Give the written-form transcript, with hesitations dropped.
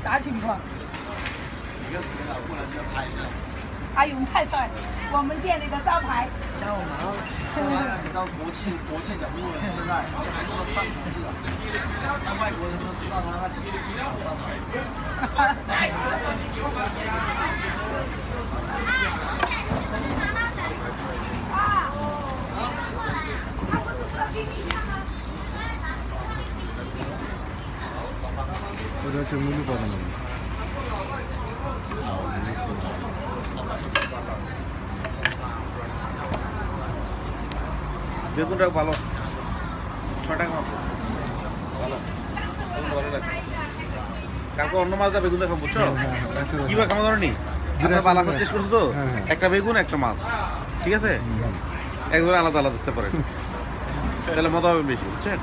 啥情况？哎呦，你太帅了！我们店里的招牌。加我们现在比较国际角度了，现在现在说上同志了，让外国人都知道他那几个上台。ওটা হচ্ছে মুলি পাতানো বেগুনটা ভালো 6 টাকা মাত্র ভালো ভালো লাগে কালকে অন্য মাছ দা বেগুন দেখাম বুঝছো কিভাবে খাওয়া ধরনি আপনার পালা চেষ্টা করছো তো একটা বেগুন একটা মাছ ঠিক আছে একবার আলাদা আলাদা দিতে পারেন তাহলে মজা হবে বেশি বুঝছেন